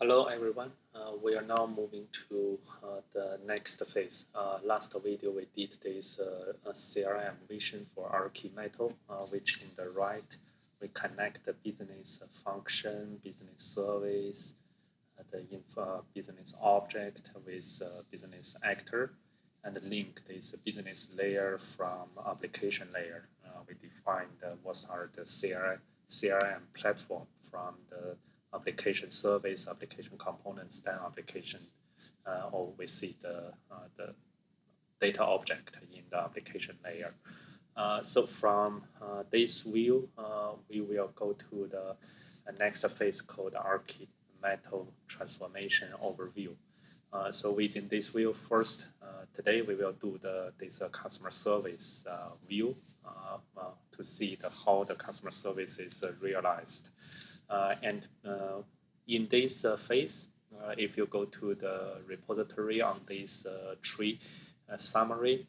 Hello everyone. We are now moving to the next phase. Last video we did this CRM vision for ArchiMetal, which in the right we connect the business function, business service, the business object with business actor, and link this business layer from application layer. We defined what are the CRM platform from the application service, application components, then application, or we see the data object in the application layer. So from this view, we will go to the next phase called ArchiMetal transformation overview. So within this view, first, today we will do this customer service view to see how the customer service is realized. And in this phase, if you go to the repository on this tree summary,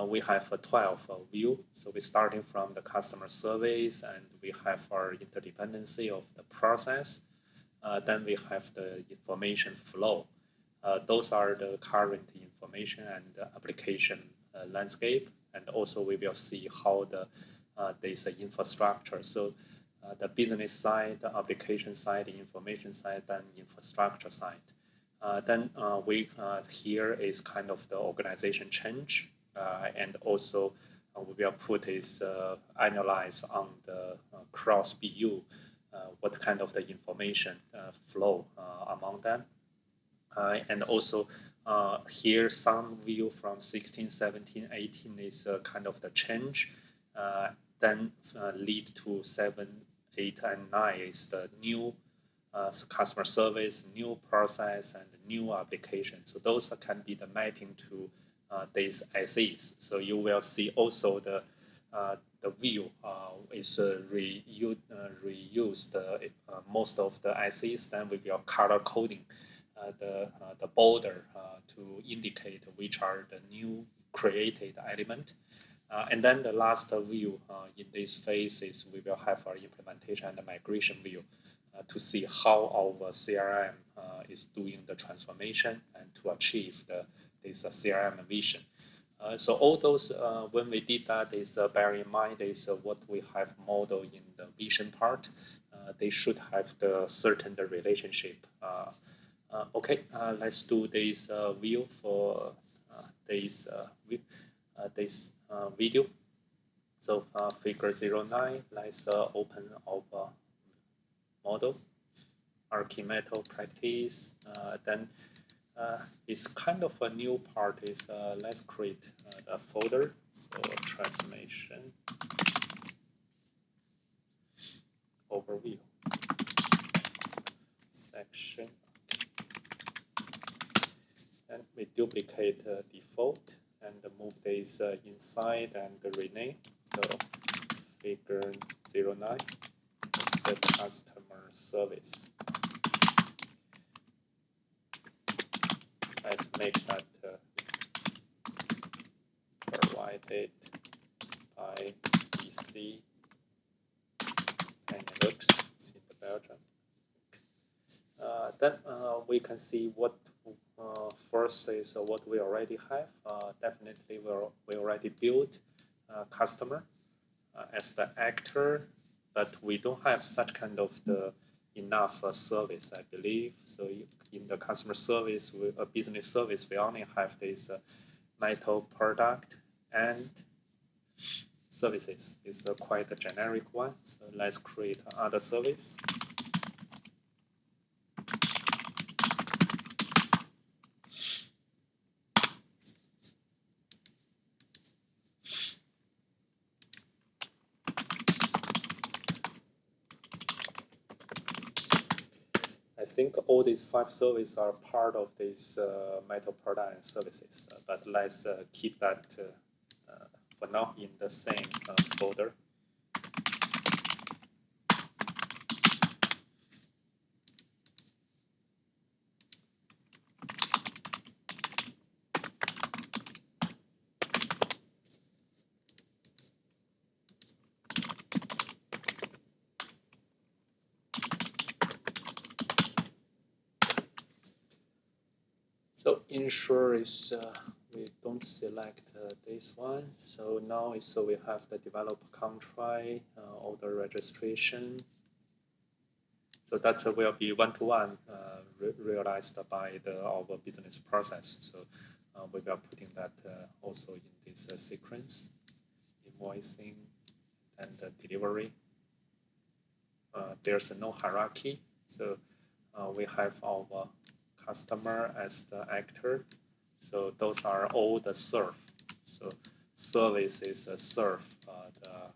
we have a 12 view. So we're starting from the customer service, and we have our interdependency of the process. Then we have the information flow. Those are the current information and the application landscape. And also we will see how this infrastructure. So the business side, the application side, the information side, then infrastructure side. Then here is kind of the organization change, and also we will put this analyze on the cross BU, what kind of the information flow among them. And also here some view from 16, 17, 18 is kind of the change, then lead to 7, 8, and 9 is the new customer service, new process, and new application. So those can be the mapping to these SEs. So you will see also the view is reused most of the SEs. Then we will color coding the border to indicate which are the new created element. And then the last view in this phase is we will have our implementation and the migration view to see how our CRM is doing the transformation and to achieve this CRM vision. So all those, when we did that, is bear in mind is what we have modeled in the vision part. They should have the certain relationship. Okay, let's do this view for this video. So Figure09, let's open our model, ArchiMetal practice. Then it's kind of a new part is let's create a folder. So transformation overview section. And we duplicate default and move this inside and rename. So Figure09 is the customer service. Let's make that provided by DC Benelux in the Belgium. Then we can see what first is what we already have. Definitely we already built customer as the actor, but we don't have such kind of the enough service, I believe. So in the customer service, business service, we only have this metal product and services. It's quite a generic one. So let's create other service. I think all these 5 services are part of this metal product and services, but let's keep that for now in the same folder. So ensure is we don't select this one. So now is we have the develop contract, order registration. So that will be one-to-one realized by our business process. So we are putting that also in this sequence, invoicing and delivery. There's no hierarchy. So we have our customer as the actor. So those are all the serve. So service is serve the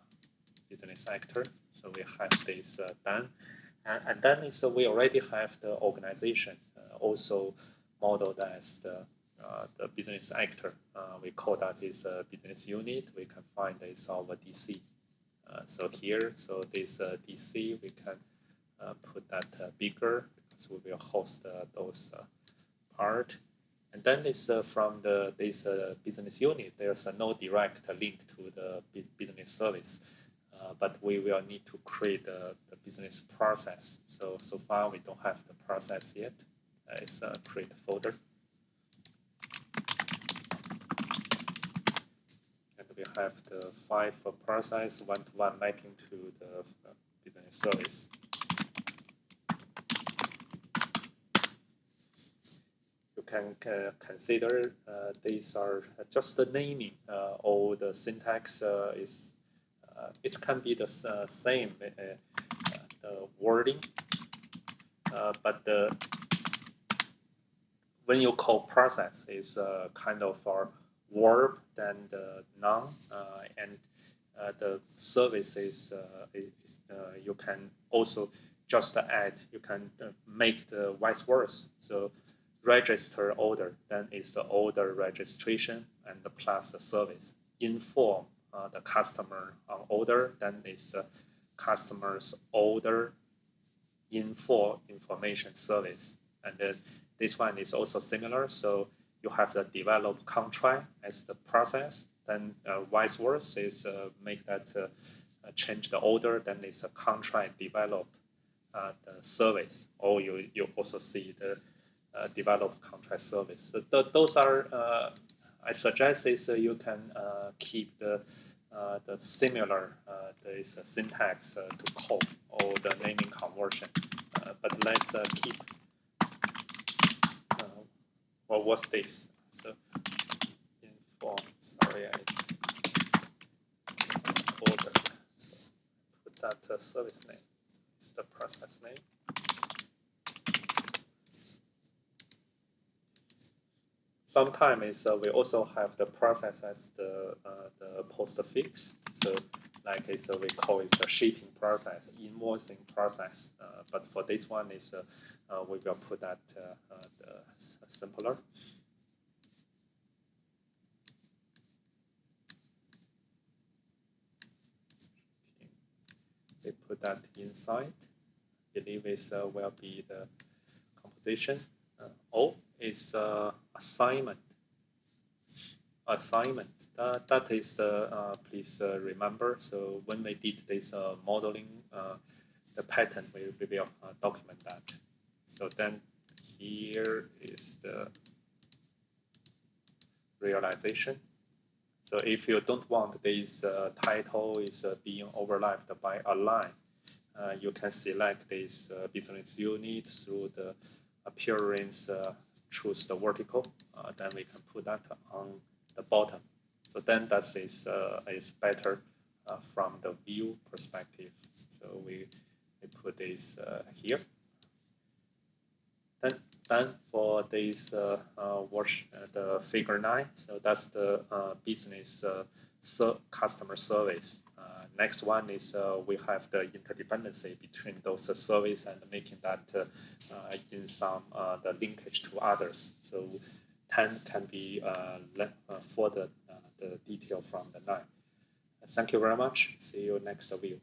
business actor. So we have this done. And then we already have the organization also modeled as the business actor. We call that is a business unit. We can find this our DC. So here, so this DC, we can put that bigger, so we will host those part. And then this from this business unit, there's no direct link to the business service. But we will need to create the business process. So far we don't have the process yet. It's create folder. And we have the 5 process, one-to-one mapping to the business service. You can consider these are just the naming, or the syntax is it can be the same, the wording, but when you call process is kind of a verb than the noun, and the service is you can also just add, you can make the vice versa. So register order, then is the order registration and the plus the service. Inform the customer on order, then is the customer's order information service. And then this one is also similar. So you have the develop contract as the process, then vice versa is make that change the order, then it's a contract develop the service, or you also see the develop contract service. So those are I suggest is you can keep the similar this syntax to code or the naming conversion, but let's keep. Well, what's this? So inform. Sorry, I order. So put that service name. It's the process name. Sometimes we also have the process as the postfix. So like we call it a shipping process, invoicing process. But for this one is we will put that simpler. We put that inside. I believe it will be the composition. O is assignment. Assignment. That is the please remember. So when we did this modeling, the pattern we will document that. So then here is the realization. So if you don't want this title is being overlapped by a line, you can select this business unit through the appearance, choose the vertical, then we can put that on the bottom. So then that is better from the view perspective. So we put this here. Then for this the Figure09, so that's the business customer service. Next one is we have the interdependency between those service and making that in some the linkage to others. So 10 can be for the detail from the 9. Thank you very much. See you next video.